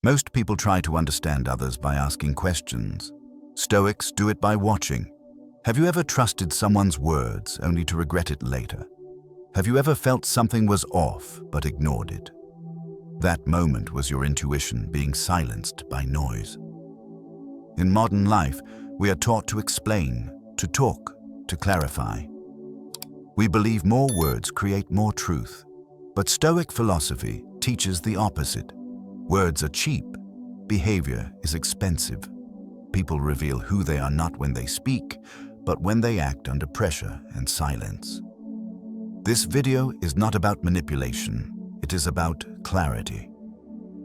Most people try to understand others by asking questions. Stoics do it by watching. Have you ever trusted someone's words only to regret it later? Have you ever felt something was off but ignored it? That moment was your intuition being silenced by noise. In modern life, we are taught to explain, to talk, to clarify. We believe more words create more truth, but Stoic philosophy teaches the opposite. Words are cheap, behavior is expensive. People reveal who they are not when they speak, but when they act under pressure and silence. This video is not about manipulation, it is about clarity.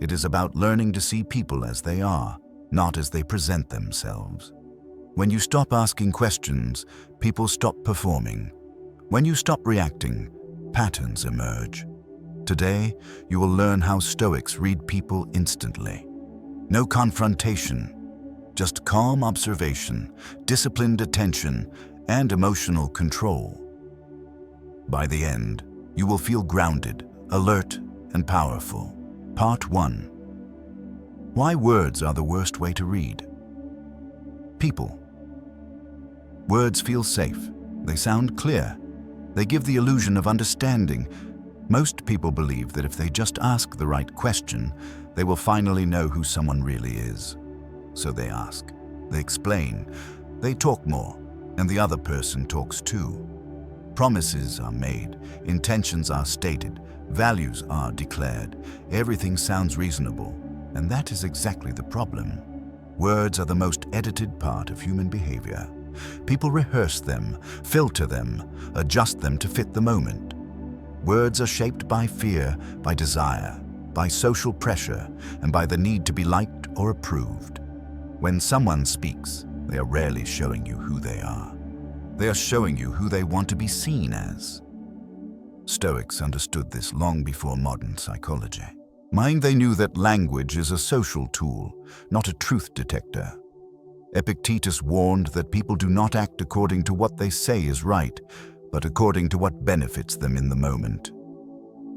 It is about learning to see people as they are, not as they present themselves. When you stop asking questions, people stop performing. When you stop reacting, patterns emerge. Today, you will learn how Stoics read people instantly. No confrontation, just calm observation, disciplined attention, and emotional control. By the end, you will feel grounded, alert, and powerful. Part 1. Why words are the worst way to read. People. Words feel safe. They sound clear. They give the illusion of understanding. Most people believe that if they just ask the right question, they will finally know who someone really is. So they ask, they explain, they talk more, and the other person talks too. Promises are made, intentions are stated, values are declared. Everything sounds reasonable, and that is exactly the problem. Words are the most edited part of human behavior. People rehearse them, filter them, adjust them to fit the moment. Words are shaped by fear, by desire, by social pressure, and by the need to be liked or approved. When someone speaks, they are rarely showing you who they are. They are showing you who they want to be seen as. Stoics understood this long before modern psychology. They knew that language is a social tool, not a truth detector. Epictetus warned that people do not act according to what they say is right, but according to what benefits them in the moment.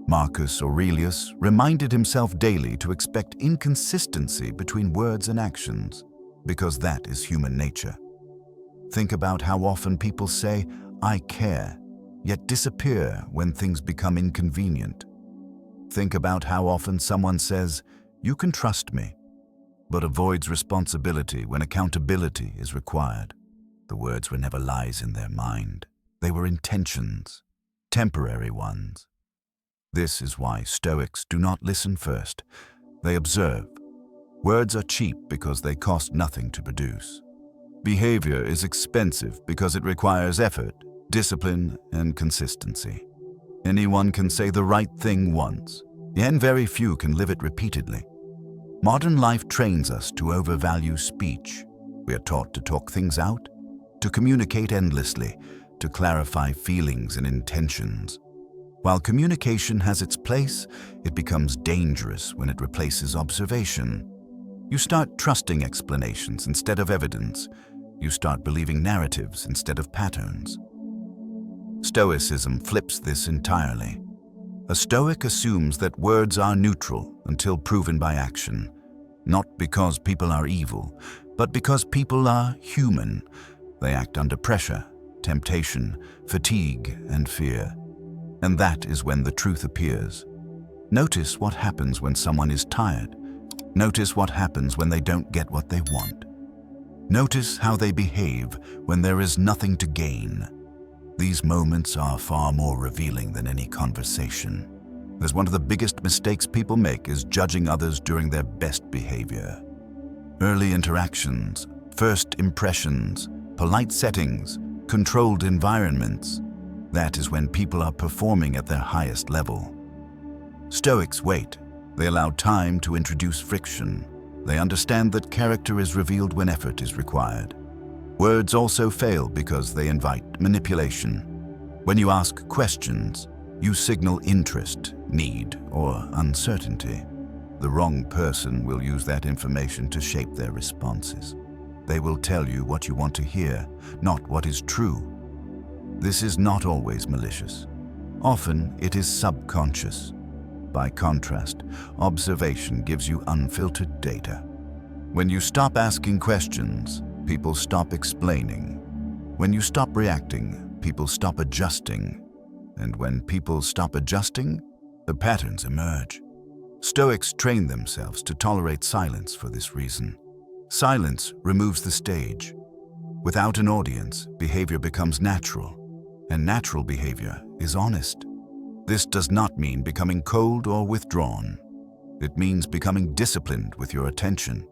Marcus Aurelius reminded himself daily to expect inconsistency between words and actions, because that is human nature. Think about how often people say, "I care," yet disappear when things become inconvenient. Think about how often someone says, "You can trust me," but avoids responsibility when accountability is required. The words were never lies in their mind. They were intentions, temporary ones. This is why Stoics do not listen first. They observe. Words are cheap because they cost nothing to produce. Behavior is expensive because it requires effort, discipline, and consistency. Anyone can say the right thing once, and very few can live it repeatedly. Modern life trains us to overvalue speech. We are taught to talk things out, to communicate endlessly, to clarify feelings and intentions. While communication has its place, it becomes dangerous when it replaces observation. You start trusting explanations instead of evidence. You start believing narratives instead of patterns. Stoicism flips this entirely. A Stoic assumes that words are neutral until proven by action, not because people are evil, but because people are human. They act under pressure, temptation, fatigue, and fear. And that is when the truth appears. Notice what happens when someone is tired. Notice what happens when they don't get what they want. Notice how they behave when there is nothing to gain. These moments are far more revealing than any conversation. As one of the biggest mistakes people make is judging others during their best behavior. Early interactions, first impressions, polite settings, controlled environments. That is when people are performing at their highest level. Stoics wait. They allow time to introduce friction. They understand that character is revealed when effort is required. Words also fail because they invite manipulation. When you ask questions, you signal interest, need, or uncertainty. The wrong person will use that information to shape their responses. They will tell you what you want to hear, not what is true. This is not always malicious. Often it is subconscious. By contrast, observation gives you unfiltered data. When you stop asking questions, people stop explaining. When you stop reacting, people stop adjusting. And when people stop adjusting, the patterns emerge. Stoics train themselves to tolerate silence for this reason. Silence removes the stage. Without an audience, behavior becomes natural, and natural behavior is honest. This does not mean becoming cold or withdrawn. It means becoming disciplined with your attention.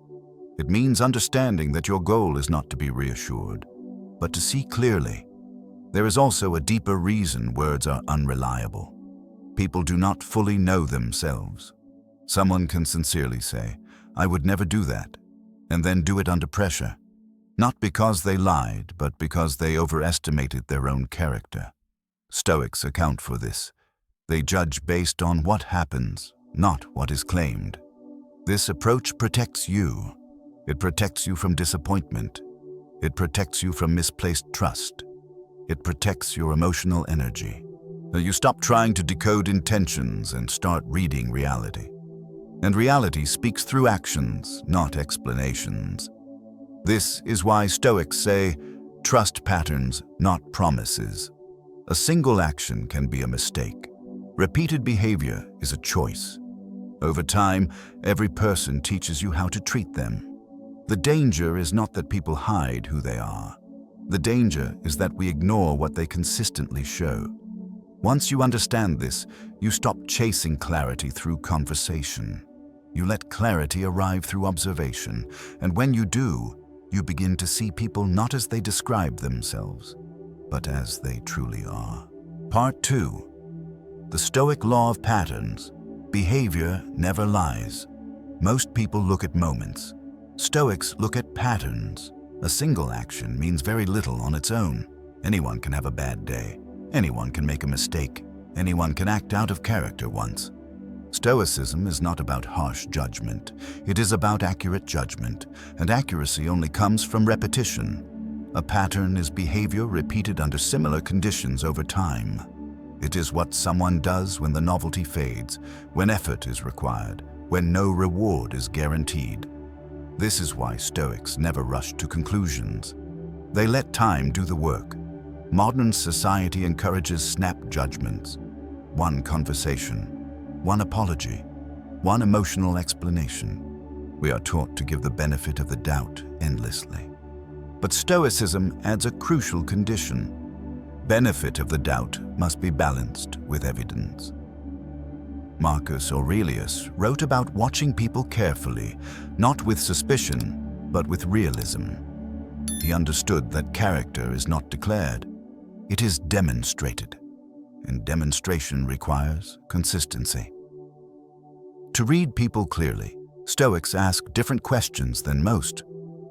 It means understanding that your goal is not to be reassured, but to see clearly. There is also a deeper reason words are unreliable. People do not fully know themselves. Someone can sincerely say, "I would never do that," and then do it under pressure. Not because they lied, but because they overestimated their own character. Stoics account for this. They judge based on what happens, not what is claimed. This approach protects you. It protects you from disappointment. It protects you from misplaced trust. It protects your emotional energy. You stop trying to decode intentions and start reading reality. And reality speaks through actions, not explanations. This is why Stoics say, trust patterns, not promises. A single action can be a mistake. Repeated behavior is a choice. Over time, every person teaches you how to treat them. The danger is not that people hide who they are. The danger is that we ignore what they consistently show. Once you understand this, you stop chasing clarity through conversation. You let clarity arrive through observation, and when you do, you begin to see people not as they describe themselves, but as they truly are. Part 2. The Stoic Law of Patterns. Behavior never lies. Most people look at moments. Stoics look at patterns. A single action means very little on its own. Anyone can have a bad day. Anyone can make a mistake. Anyone can act out of character once. Stoicism is not about harsh judgment. It is about accurate judgment, and accuracy only comes from repetition. A pattern is behavior repeated under similar conditions over time. It is what someone does when the novelty fades, when effort is required, when no reward is guaranteed. This is why Stoics never rush to conclusions. They let time do the work. Modern society encourages snap judgments. One conversation, one apology, one emotional explanation. We are taught to give the benefit of the doubt endlessly. But Stoicism adds a crucial condition. Benefit of the doubt must be balanced with evidence. Marcus Aurelius wrote about watching people carefully, not with suspicion, but with realism. He understood that character is not declared, it is demonstrated, and demonstration requires consistency. To read people clearly, Stoics ask different questions than most.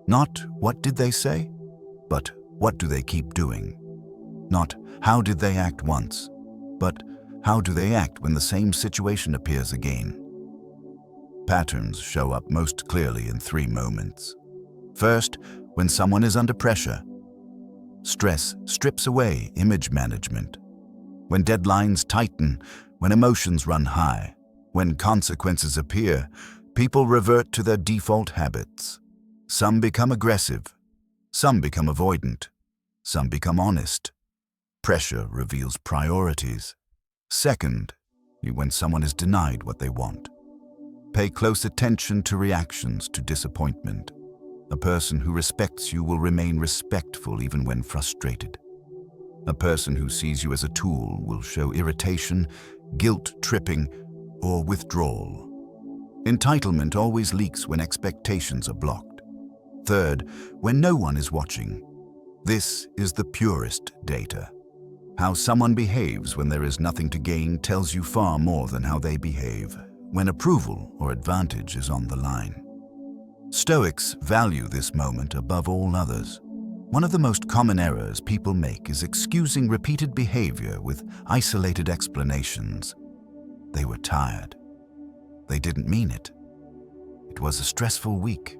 Not what did they say, but what do they keep doing? Not how did they act once, but how do they act when the same situation appears again? Patterns show up most clearly in 3 moments. First, when someone is under pressure. Stress strips away image management. When deadlines tighten, when emotions run high, when consequences appear, people revert to their default habits. Some become aggressive, some become avoidant, some become honest. Pressure reveals priorities. Second, when someone is denied what they want. Pay close attention to reactions to disappointment. A person who respects you will remain respectful even when frustrated. A person who sees you as a tool will show irritation, guilt-tripping, or withdrawal. Entitlement always leaks when expectations are blocked. Third, when no one is watching. This is the purest data. How someone behaves when there is nothing to gain tells you far more than how they behave when approval or advantage is on the line. Stoics value this moment above all others. One of the most common errors people make is excusing repeated behavior with isolated explanations. They were tired. They didn't mean it. It was a stressful week.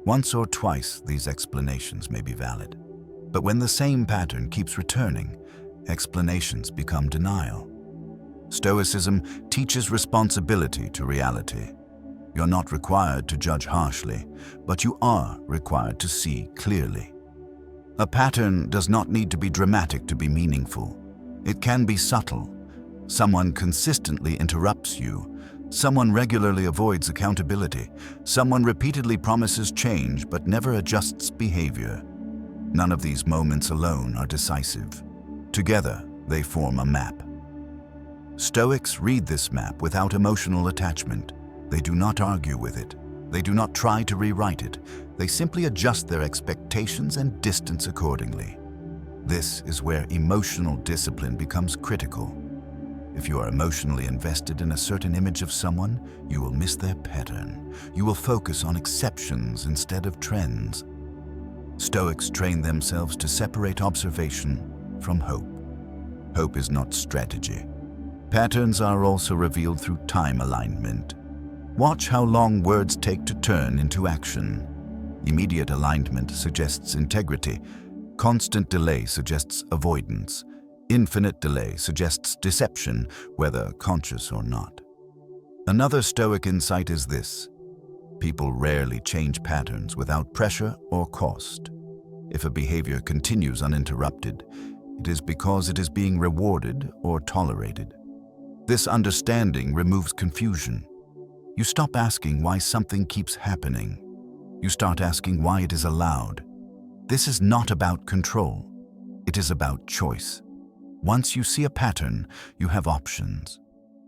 Once or twice, these explanations may be valid. But when the same pattern keeps returning, explanations become denial. Stoicism teaches responsibility to reality. You're not required to judge harshly, but you are required to see clearly. A pattern does not need to be dramatic to be meaningful. It can be subtle. Someone consistently interrupts you. Someone regularly avoids accountability. Someone repeatedly promises change but never adjusts behavior. None of these moments alone are decisive. Together, they form a map. Stoics read this map without emotional attachment. They do not argue with it. They do not try to rewrite it. They simply adjust their expectations and distance accordingly. This is where emotional discipline becomes critical. If you are emotionally invested in a certain image of someone, you will miss their pattern. You will focus on exceptions instead of trends. Stoics train themselves to separate observation from hope. Hope is not strategy. Patterns are also revealed through time alignment. Watch how long words take to turn into action. Immediate alignment suggests integrity. Constant delay suggests avoidance. Infinite delay suggests deception, whether conscious or not. Another Stoic insight is this: people rarely change patterns without pressure or cost. If a behavior continues uninterrupted, it is because it is being rewarded or tolerated. This understanding removes confusion. You stop asking why something keeps happening. You start asking why it is allowed. This is not about control. It is about choice. Once you see a pattern, you have options.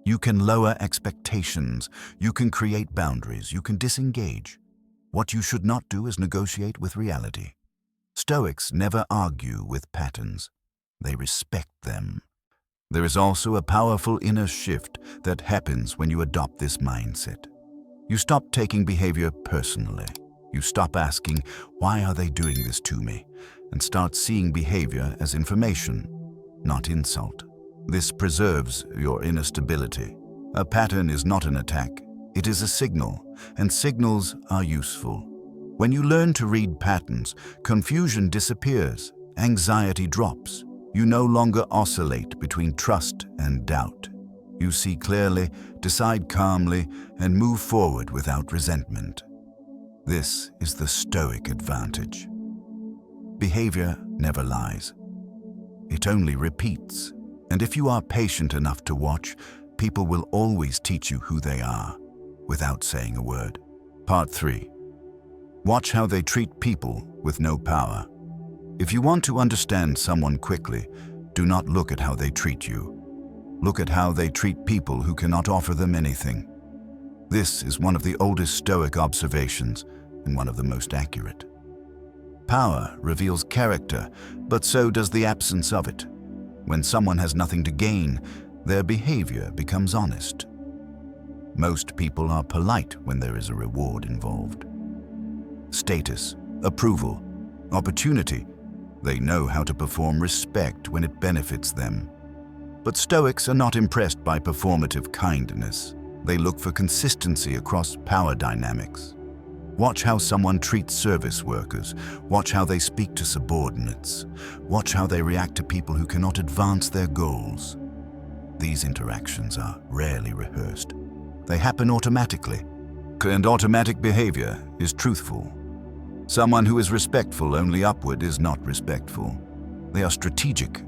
You can lower expectations. You can create boundaries. You can disengage. What you should not do is negotiate with reality. Stoics never argue with patterns. They respect them. There is also a powerful inner shift that happens when you adopt this mindset. You stop taking behavior personally. You stop asking, "Why are they doing this to me?" and start seeing behavior as information, not insult. This preserves your inner stability. A pattern is not an attack. It is a signal, and signals are useful. When you learn to read patterns, confusion disappears, anxiety drops. You no longer oscillate between trust and doubt. You see clearly, decide calmly, and move forward without resentment. This is the Stoic advantage. Behavior never lies. It only repeats. And if you are patient enough to watch, people will always teach you who they are, without saying a word. Part 3. Watch how they treat people with no power. If you want to understand someone quickly, do not look at how they treat you. Look at how they treat people who cannot offer them anything. This is one of the oldest Stoic observations and one of the most accurate. Power reveals character, but so does the absence of it. When someone has nothing to gain, their behavior becomes honest. Most people are polite when there is a reward involved. Status, approval, opportunity. They know how to perform respect when it benefits them. But Stoics are not impressed by performative kindness. They look for consistency across power dynamics. Watch how someone treats service workers. Watch how they speak to subordinates. Watch how they react to people who cannot advance their goals. These interactions are rarely rehearsed. They happen automatically, and automatic behavior is truthful. Someone who is respectful only upward is not respectful. They are strategic.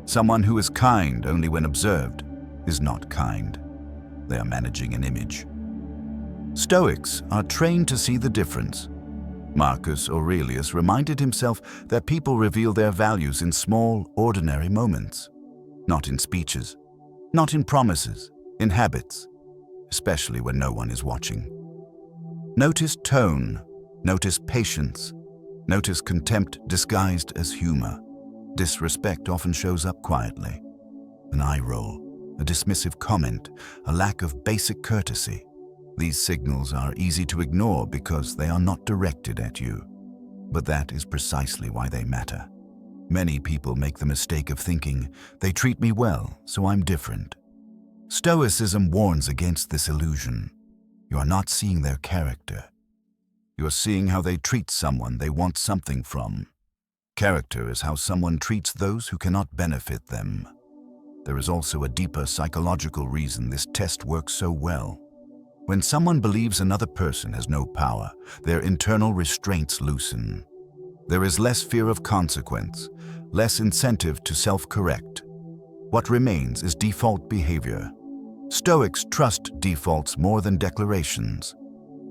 Someone who is kind only when observed is not kind. They are managing an image. Stoics are trained to see the difference. Marcus Aurelius reminded himself that people reveal their values in small, ordinary moments, not in speeches, not in promises, in habits, especially when no one is watching. Notice tone, notice patience, notice contempt disguised as humor. Disrespect often shows up quietly. An eye roll, a dismissive comment, a lack of basic courtesy. These signals are easy to ignore because they are not directed at you. But that is precisely why they matter. Many people make the mistake of thinking, they treat me well, so I'm different. Stoicism warns against this illusion. You are not seeing their character. You are seeing how they treat someone they want something from. Character is how someone treats those who cannot benefit them. there is also a deeper psychological reason this test works so well. When someone believes another person has no power, their internal restraints loosen. There is less fear of consequence, less incentive to self-correct. What remains is default behavior. Stoics trust defaults more than declarations.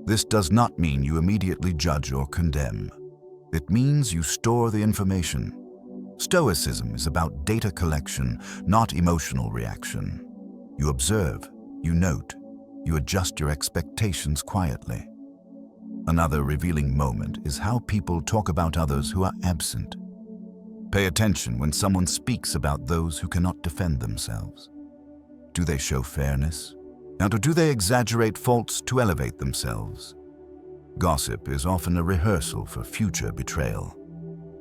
This does not mean you immediately judge or condemn. It means you store the information. Stoicism is about data collection, not emotional reaction. You observe, you note, you adjust your expectations quietly. Another revealing moment is how people talk about others who are absent. Pay attention when someone speaks about those who cannot defend themselves. Do they show fairness? Or do they exaggerate faults to elevate themselves? Gossip is often a rehearsal for future betrayal.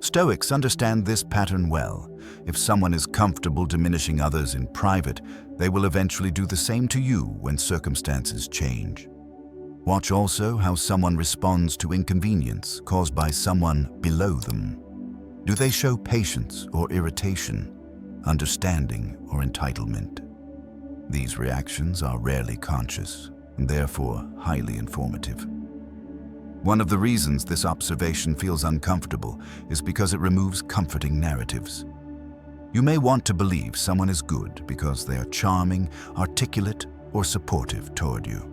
Stoics understand this pattern well. If someone is comfortable diminishing others in private, they will eventually do the same to you when circumstances change. Watch also how someone responds to inconvenience caused by someone below them. Do they show patience or irritation, understanding or entitlement? These reactions are rarely conscious and therefore highly informative. One of the reasons this observation feels uncomfortable is because it removes comforting narratives. You may want to believe someone is good because they are charming, articulate, or supportive toward you.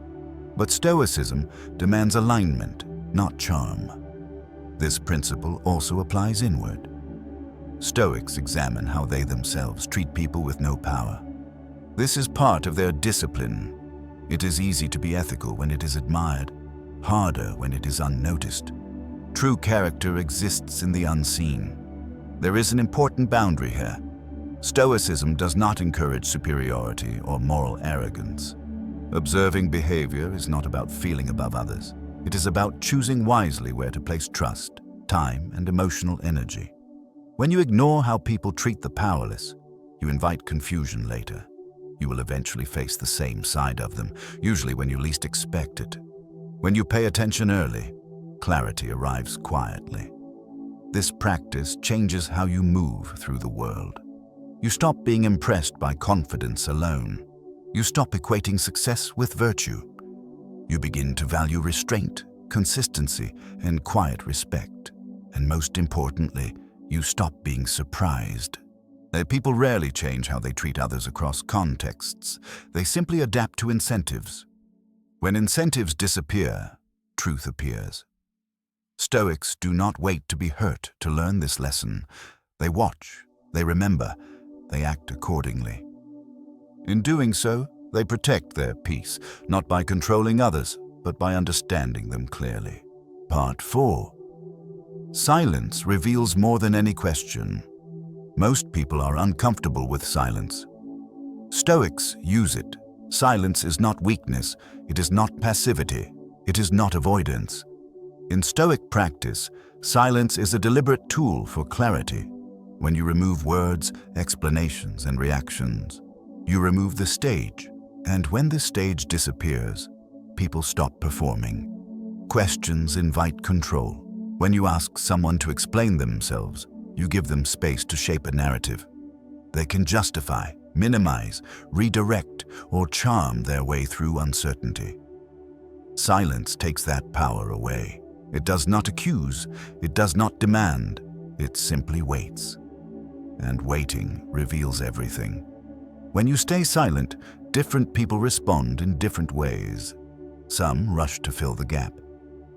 But Stoicism demands alignment, not charm. This principle also applies inward. Stoics examine how they themselves treat people with no power. This is part of their discipline. It is easy to be ethical when it is admired, harder when it is unnoticed. True character exists in the unseen. There is an important boundary here. Stoicism does not encourage superiority or moral arrogance. Observing behavior is not about feeling above others. It is about choosing wisely where to place trust, time, and emotional energy. When you ignore how people treat the powerless, you invite confusion later. You will eventually face the same side of them, usually when you least expect it. When you pay attention early, clarity arrives quietly. This practice changes how you move through the world. You stop being impressed by confidence alone. You stop equating success with virtue. You begin to value restraint, consistency, and quiet respect. And most importantly, you stop being surprised. People rarely change how they treat others across contexts. They simply adapt to incentives. When incentives disappear, truth appears. Stoics do not wait to be hurt to learn this lesson. They watch, they remember, they act accordingly. In doing so, they protect their peace, not by controlling others, but by understanding them clearly. Part 4. Silence reveals more than any question. Most people are uncomfortable with silence. Stoics use it. Silence is not weakness, it is not passivity, it is not avoidance. In Stoic practice, silence is a deliberate tool for clarity. When you remove words, explanations, and reactions, you remove the stage. And when the stage disappears, people stop performing. Questions invite control. When you ask someone to explain themselves, you give them space to shape a narrative. They can justify, minimize, redirect, or charm their way through uncertainty. Silence takes that power away. It does not accuse, it does not demand, it simply waits. And waiting reveals everything. When you stay silent, different people respond in different ways. Some rush to fill the gap.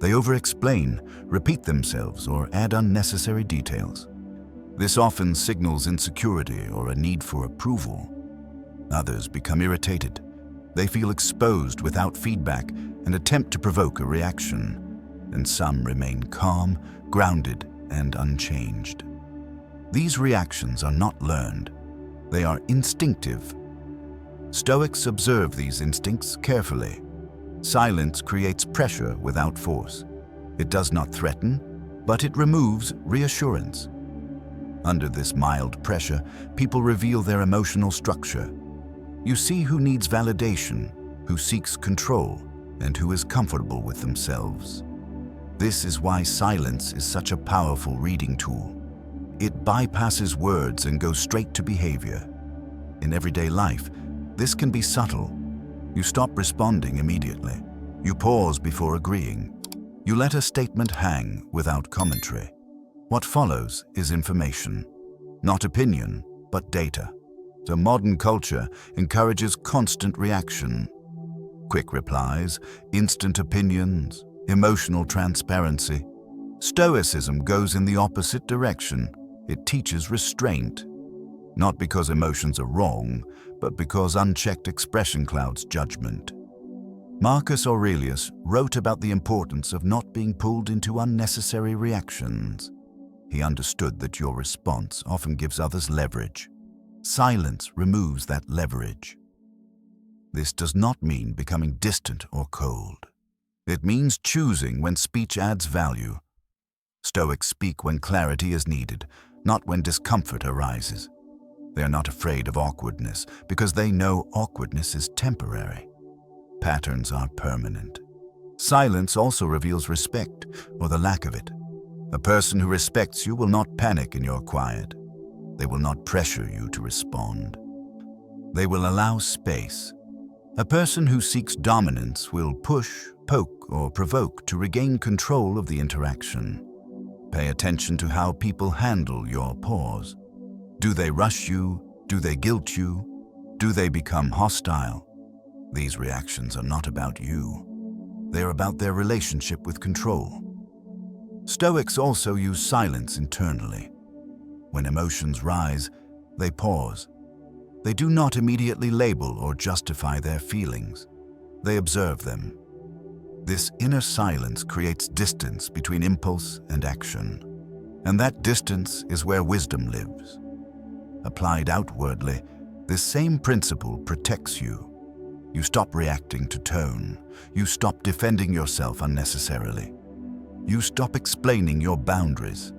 They over-explain, repeat themselves, or add unnecessary details. This often signals insecurity or a need for approval. Others become irritated. They feel exposed without feedback and attempt to provoke a reaction. And some remain calm, grounded, and unchanged. These reactions are not learned. They are instinctive. Stoics observe these instincts carefully. Silence creates pressure without force. It does not threaten, but it removes reassurance. Under this mild pressure, people reveal their emotional structure. You see who needs validation, who seeks control, and who is comfortable with themselves. This is why silence is such a powerful reading tool. It bypasses words and goes straight to behavior. In everyday life, this can be subtle. You stop responding immediately. You pause before agreeing. You let a statement hang without commentary. What follows is information, not opinion, but data. So modern culture encourages constant reaction. Quick replies, instant opinions, emotional transparency. Stoicism goes in the opposite direction. It teaches restraint, not because emotions are wrong, but because unchecked expression clouds judgment. Marcus Aurelius wrote about the importance of not being pulled into unnecessary reactions. He understood that your response often gives others leverage. Silence removes that leverage. This does not mean becoming distant or cold. It means choosing when speech adds value. Stoics speak when clarity is needed, not when discomfort arises. They are not afraid of awkwardness because they know awkwardness is temporary. Patterns are permanent. Silence also reveals respect, or the lack of it. A person who respects you will not panic in your quiet. They will not pressure you to respond. They will allow space. A person who seeks dominance will push, poke, or provoke to regain control of the interaction. Pay attention to how people handle your pause. Do they rush you? Do they guilt you? Do they become hostile? These reactions are not about you. They are about their relationship with control. Stoics also use silence internally. When emotions rise, they pause. They do not immediately label or justify their feelings. They observe them. This inner silence creates distance between impulse and action. And that distance is where wisdom lives. Applied outwardly, this same principle protects you. You stop reacting to tone. You stop defending yourself unnecessarily. You stop explaining your boundaries.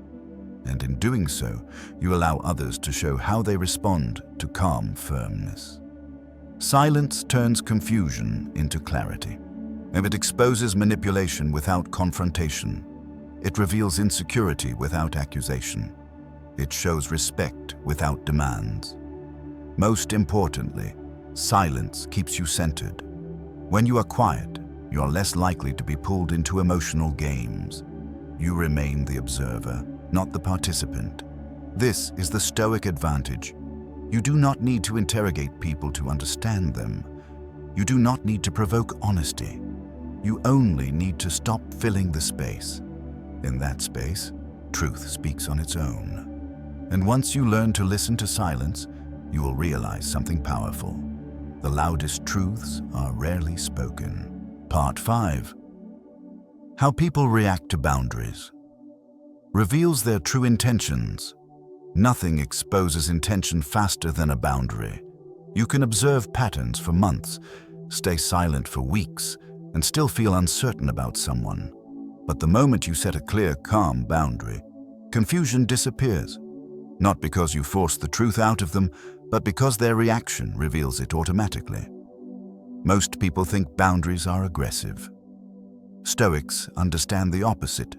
And in doing so, you allow others to show how they respond to calm firmness. Silence turns confusion into clarity. If it exposes manipulation without confrontation, it reveals insecurity without accusation. It shows respect without demands. Most importantly, silence keeps you centered. When you are quiet, you are less likely to be pulled into emotional games. You remain the observer, not the participant. This is the Stoic advantage. You do not need to interrogate people to understand them. You do not need to provoke honesty. You only need to stop filling the space. In that space, truth speaks on its own. And once you learn to listen to silence, you will realize something powerful. The loudest truths are rarely spoken. Part 5. How people react to boundaries. Reveals their true intentions. Nothing exposes intention faster than a boundary. You can observe patterns for months, stay silent for weeks, and still feel uncertain about someone. But the moment you set a clear, calm boundary, confusion disappears. Not because you force the truth out of them, but because their reaction reveals it automatically. Most people think boundaries are aggressive. Stoics understand the opposite.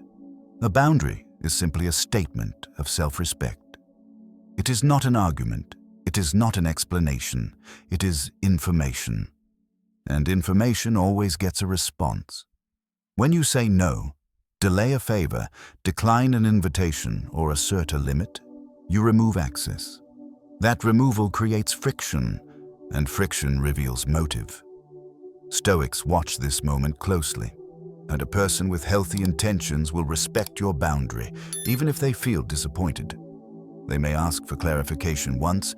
A boundary is simply a statement of self-respect. It is not an argument. It is not an explanation. It is information. And information always gets a response. When you say no, delay a favor, decline an invitation, or assert a limit, you remove access. That removal creates friction, and friction reveals motive. Stoics watch this moment closely, and a person with healthy intentions will respect your boundary, even if they feel disappointed. They may ask for clarification once,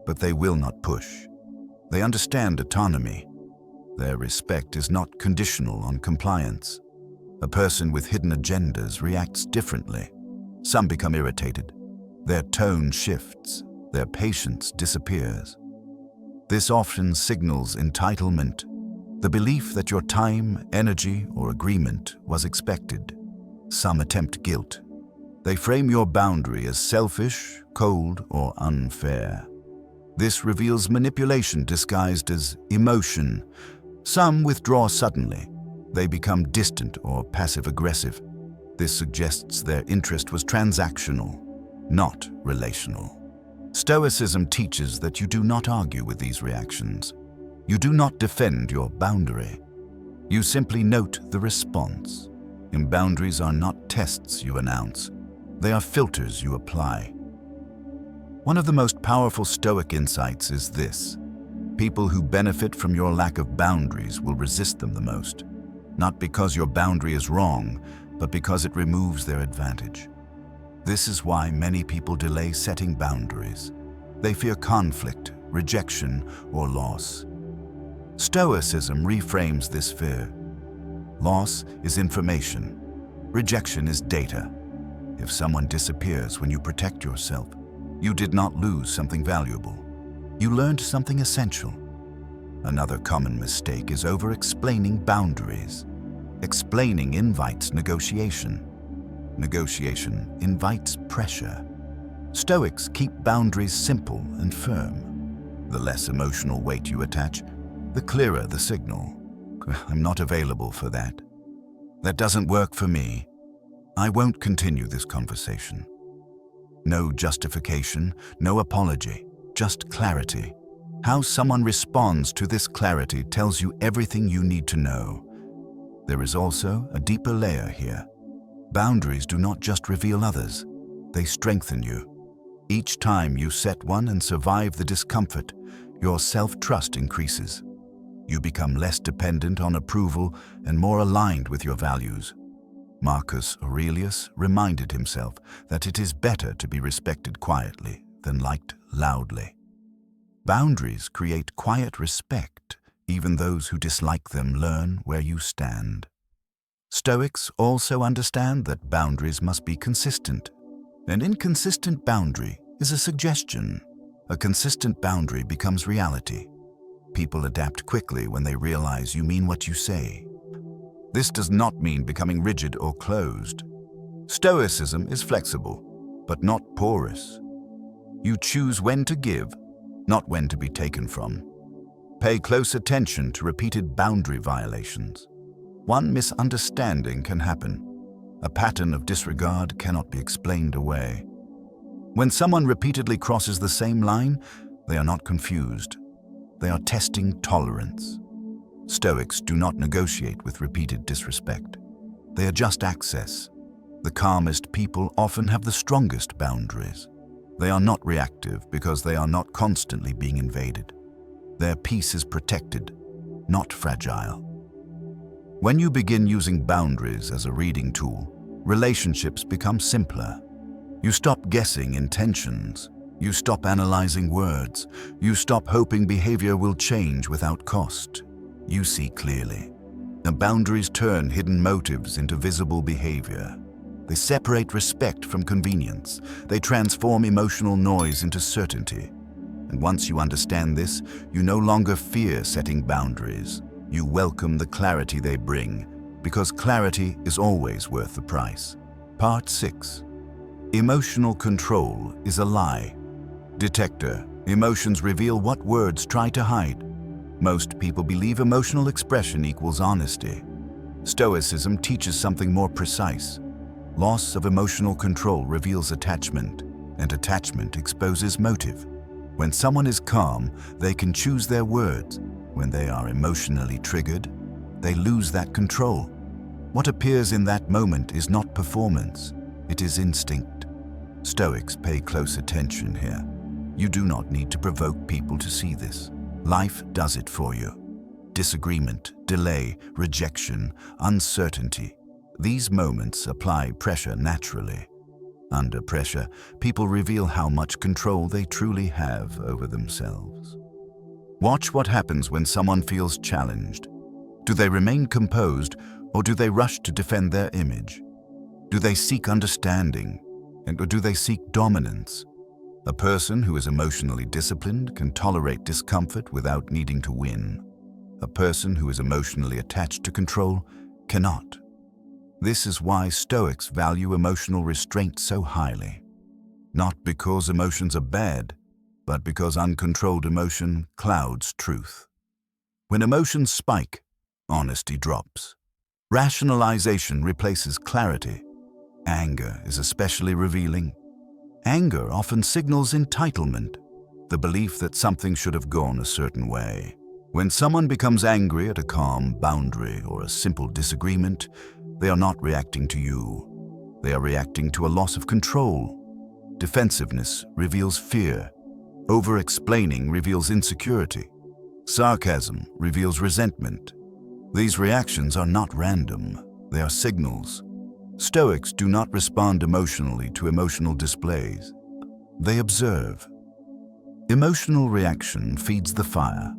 but they will not push. They understand autonomy. Their respect is not conditional on compliance. A person with hidden agendas reacts differently. Some become irritated. Their tone shifts. Their patience disappears. This often signals entitlement, the belief that your time, energy, or agreement was expected. Some attempt guilt. They frame your boundary as selfish, cold, or unfair. This reveals manipulation disguised as emotion. Some withdraw suddenly. They become distant or passive-aggressive. This suggests their interest was transactional, not relational. Stoicism teaches that you do not argue with these reactions. You do not defend your boundary. You simply note the response. And boundaries are not tests you announce. They are filters you apply. One of the most powerful Stoic insights is this: people who benefit from your lack of boundaries will resist them the most, not because your boundary is wrong, but because it removes their advantage. This is why many people delay setting boundaries. They fear conflict, rejection, or loss. Stoicism reframes this fear. Loss is information. Rejection is data. If someone disappears when you protect yourself, you did not lose something valuable. You learned something essential. Another common mistake is over-explaining boundaries. Explaining invites negotiation. Negotiation invites pressure. Stoics keep boundaries simple and firm. The less emotional weight you attach, the clearer the signal. I'm not available for that. That doesn't work for me. I won't continue this conversation. No justification, no apology, just clarity. How someone responds to this clarity tells you everything you need to know. There is also a deeper layer here. Boundaries do not just reveal others, they strengthen you. Each time you set one and survive the discomfort, your self-trust increases. You become less dependent on approval and more aligned with your values. Marcus Aurelius reminded himself that it is better to be respected quietly than liked loudly. Boundaries create quiet respect. Even those who dislike them learn where you stand. Stoics also understand that boundaries must be consistent. An inconsistent boundary is a suggestion. A consistent boundary becomes reality. People adapt quickly when they realize you mean what you say. This does not mean becoming rigid or closed. Stoicism is flexible, but not porous. You choose when to give, not when to be taken from. Pay close attention to repeated boundary violations. One misunderstanding can happen. A pattern of disregard cannot be explained away. When someone repeatedly crosses the same line, they are not confused. They are testing tolerance. Stoics do not negotiate with repeated disrespect. They adjust access. The calmest people often have the strongest boundaries. They are not reactive because they are not constantly being invaded. Their peace is protected, not fragile. When you begin using boundaries as a reading tool, relationships become simpler. You stop guessing intentions. You stop analyzing words. You stop hoping behavior will change without cost. You see clearly. The boundaries turn hidden motives into visible behavior. They separate respect from convenience. They transform emotional noise into certainty. And once you understand this, you no longer fear setting boundaries. You welcome the clarity they bring, because clarity is always worth the price. Part 6. Emotional control is a lie detector. Emotions reveal what words try to hide. Most people believe emotional expression equals honesty. Stoicism teaches something more precise. Loss of emotional control reveals attachment, and attachment exposes motive. When someone is calm, they can choose their words. When they are emotionally triggered, they lose that control. What appears in that moment is not performance, it is instinct. Stoics pay close attention here. You do not need to provoke people to see this. Life does it for you. Disagreement, delay, rejection, uncertainty. These moments apply pressure naturally. Under pressure, people reveal how much control they truly have over themselves. Watch what happens when someone feels challenged. Do they remain composed, or do they rush to defend their image? Do they seek understanding, or do they seek dominance? A person who is emotionally disciplined can tolerate discomfort without needing to win. A person who is emotionally attached to control cannot. This is why Stoics value emotional restraint so highly. Not because emotions are bad, but because uncontrolled emotion clouds truth. When emotions spike, honesty drops. Rationalization replaces clarity. Anger is especially revealing. Anger often signals entitlement, the belief that something should have gone a certain way. When someone becomes angry at a calm boundary or a simple disagreement, they are not reacting to you. They are reacting to a loss of control. Defensiveness reveals fear. Over-explaining reveals insecurity. Sarcasm reveals resentment. These reactions are not random. They are signals. Stoics do not respond emotionally to emotional displays. They observe. Emotional reaction feeds the fire.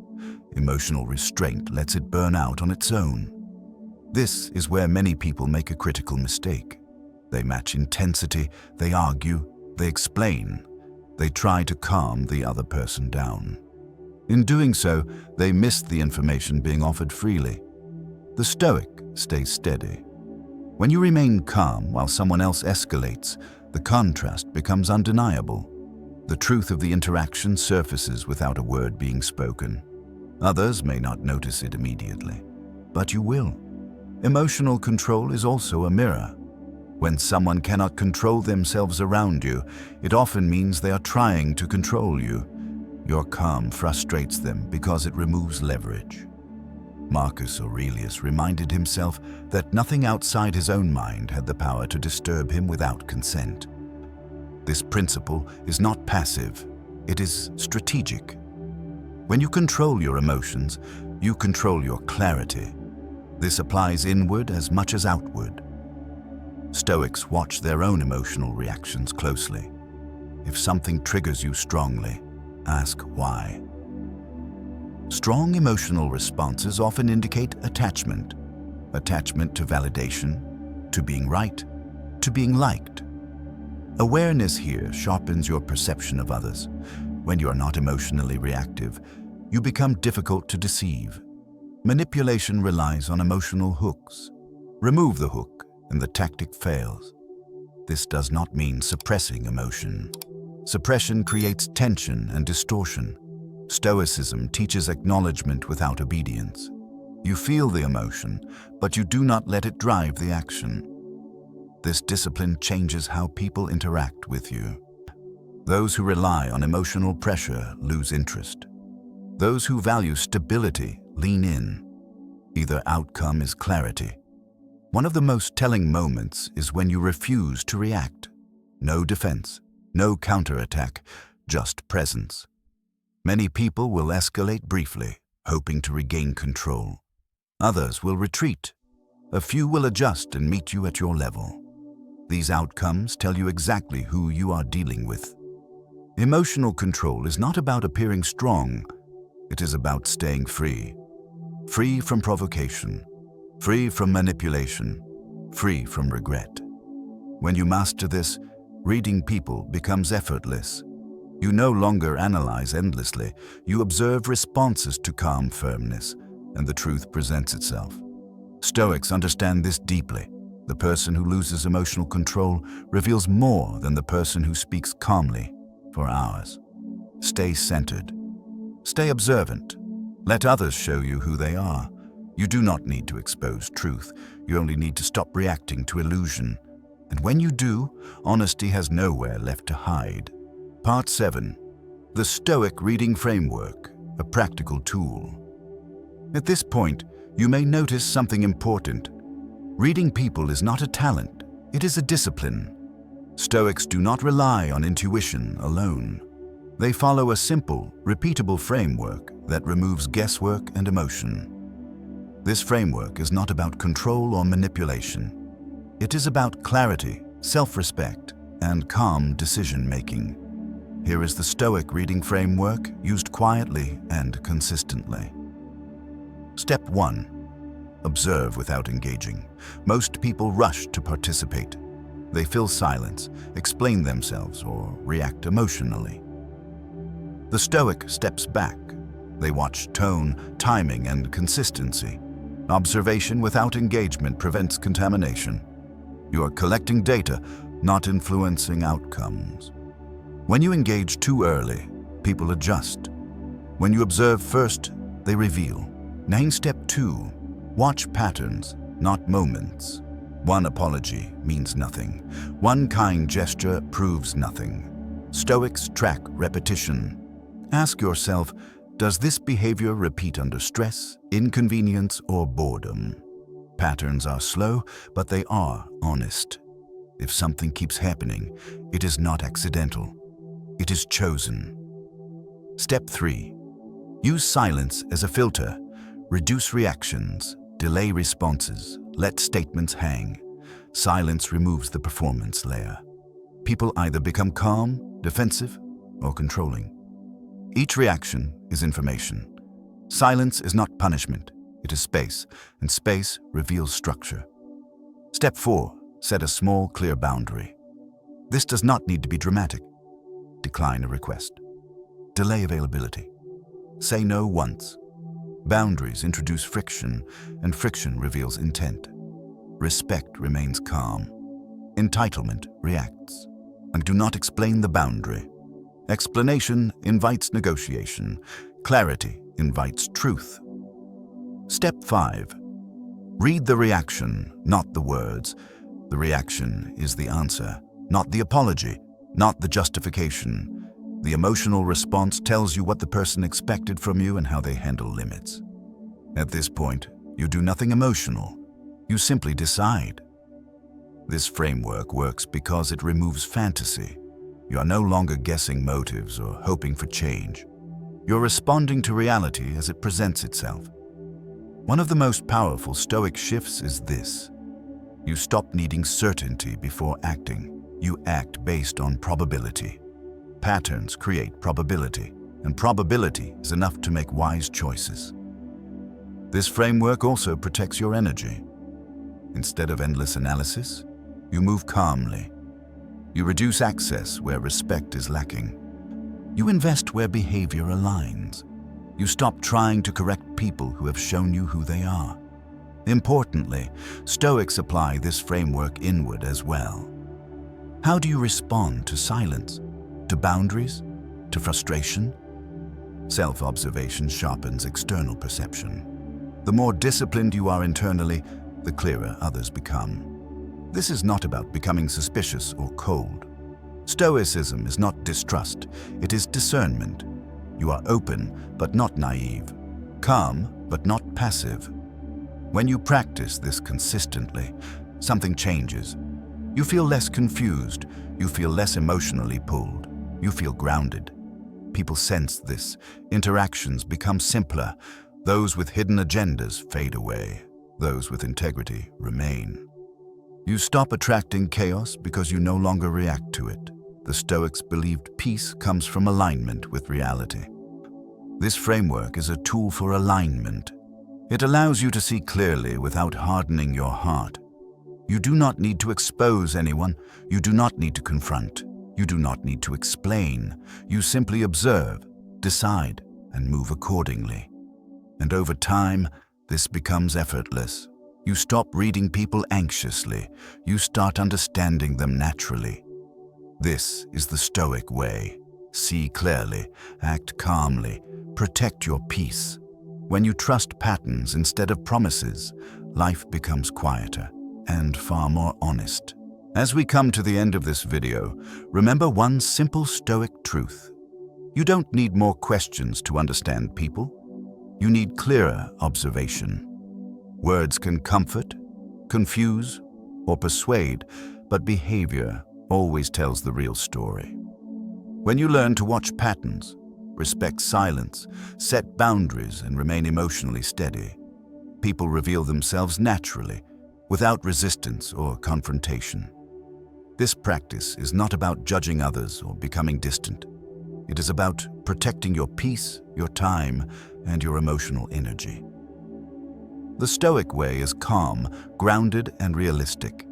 Emotional restraint lets it burn out on its own. This is where many people make a critical mistake. They match intensity, they argue, they explain, they try to calm the other person down. In doing so, they miss the information being offered freely. The Stoic stays steady. When you remain calm while someone else escalates, the contrast becomes undeniable. The truth of the interaction surfaces without a word being spoken. Others may not notice it immediately, but you will. Emotional control is also a mirror. When someone cannot control themselves around you, it often means they are trying to control you. Your calm frustrates them because it removes leverage. Marcus Aurelius reminded himself that nothing outside his own mind had the power to disturb him without consent. This principle is not passive, it is strategic. When you control your emotions, you control your clarity. This applies inward as much as outward. Stoics watch their own emotional reactions closely. If something triggers you strongly, ask why. Strong emotional responses often indicate attachment. Attachment to validation, to being right, to being liked. Awareness here sharpens your perception of others. When you are not emotionally reactive, you become difficult to deceive. Manipulation relies on emotional hooks. Remove the hook and the tactic fails. This does not mean suppressing emotion. Suppression creates tension and distortion. Stoicism teaches acknowledgement without obedience. You feel the emotion, but you do not let it drive the action. This discipline changes how people interact with you. Those who rely on emotional pressure lose interest. Those who value stability lean in. Either outcome is clarity. One of the most telling moments is when you refuse to react. No defense, no counterattack, just presence. Many people will escalate briefly, hoping to regain control. Others will retreat. A few will adjust and meet you at your level. These outcomes tell you exactly who you are dealing with. Emotional control is not about appearing strong. It is about staying free. Free from provocation, free from manipulation, free from regret. When you master this, reading people becomes effortless. You no longer analyze endlessly. You observe responses to calm firmness, and the truth presents itself. Stoics understand this deeply. The person who loses emotional control reveals more than the person who speaks calmly for hours. Stay centered. Stay observant. Let others show you who they are. You do not need to expose truth. You only need to stop reacting to illusion. And when you do, honesty has nowhere left to hide. Part 7. The Stoic Reading Framework, a practical tool. At this point, you may notice something important. Reading people is not a talent, it is a discipline. Stoics do not rely on intuition alone. They follow a simple, repeatable framework that removes guesswork and emotion. This framework is not about control or manipulation. It is about clarity, self-respect, and calm decision-making. Here is the Stoic reading framework used quietly and consistently. Step 1. Observe without engaging. Most people rush to participate. They fill silence, explain themselves, or react emotionally. The Stoic steps back. They watch tone, timing, and consistency. Observation without engagement prevents contamination. You are collecting data, not influencing outcomes. When you engage too early, people adjust. When you observe first, they reveal. Step 2. Watch patterns, not moments. One apology means nothing. One kind gesture proves nothing. Stoics track repetition. Ask yourself, does this behavior repeat under stress, inconvenience, or boredom? Patterns are slow, but they are honest. If something keeps happening, it is not accidental. It is chosen. Step 3. Use silence as a filter. Reduce reactions, delay responses, let statements hang. Silence removes the performance layer. People either become calm, defensive, or controlling. Each reaction is information. Silence is not punishment, it is space, and space reveals structure. Step 4. Set a small, clear boundary. This does not need to be dramatic. Decline a request. Delay availability. Say no once. Boundaries introduce friction, and friction reveals intent. Respect remains calm. Entitlement reacts. And do not explain the boundary. Explanation invites negotiation. Clarity invites truth. Step 5. Read the reaction, not the words. The reaction is the answer, not the apology, not the justification. The emotional response tells you what the person expected from you and how they handle limits. At this point, you do nothing emotional. You simply decide. This framework works because it removes fantasy. You are no longer guessing motives or hoping for change. You're responding to reality as it presents itself. One of the most powerful Stoic shifts is this. You stop needing certainty before acting. You act based on probability. Patterns create probability, and probability is enough to make wise choices. This framework also protects your energy. Instead of endless analysis, you move calmly. You reduce access where respect is lacking. You invest where behavior aligns. You stop trying to correct people who have shown you who they are. Importantly, Stoics apply this framework inward as well. How do you respond to silence? To boundaries? To frustration? Self-observation sharpens external perception. The more disciplined you are internally, the clearer others become. This is not about becoming suspicious or cold. Stoicism is not distrust, it is discernment. You are open, but not naive. Calm, but not passive. When you practice this consistently, something changes. You feel less confused, you feel less emotionally pulled, you feel grounded. People sense this. Interactions become simpler. Those with hidden agendas fade away. Those with integrity remain. You stop attracting chaos because you no longer react to it. The Stoics believed peace comes from alignment with reality. This framework is a tool for alignment. It allows you to see clearly without hardening your heart. You do not need to expose anyone. You do not need to confront. You do not need to explain. You simply observe, decide, and move accordingly. And over time, this becomes effortless. You stop reading people anxiously. You start understanding them naturally. This is the Stoic way. See clearly, act calmly, protect your peace. When you trust patterns instead of promises, life becomes quieter and far more honest. As we come to the end of this video, remember one simple Stoic truth. You don't need more questions to understand people. You need clearer observation. Words can comfort, confuse, or persuade, but behavior always tells the real story. When you learn to watch patterns, respect silence, set boundaries, and remain emotionally steady, people reveal themselves naturally, without resistance or confrontation. This practice is not about judging others or becoming distant. It is about protecting your peace, your time, and your emotional energy. The Stoic way is calm, grounded, and realistic.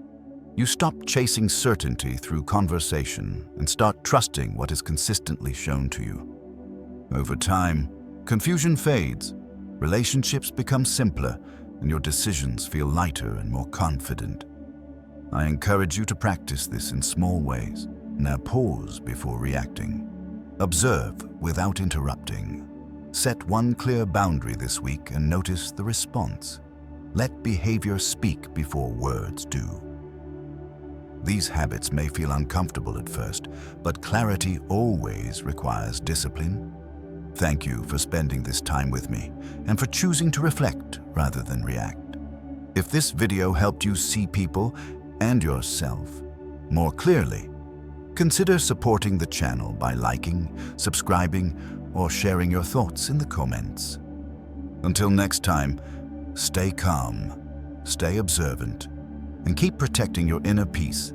You stop chasing certainty through conversation and start trusting what is consistently shown to you. Over time, confusion fades, relationships become simpler, and your decisions feel lighter and more confident. I encourage you to practice this in small ways. Now pause before reacting. Observe without interrupting. Set one clear boundary this week and notice the response. Let behavior speak before words do. These habits may feel uncomfortable at first, but clarity always requires discipline. Thank you for spending this time with me and for choosing to reflect rather than react. If this video helped you see people and yourself more clearly, consider supporting the channel by liking, subscribing, or sharing your thoughts in the comments. Until next time, stay calm, stay observant, and keep protecting your inner peace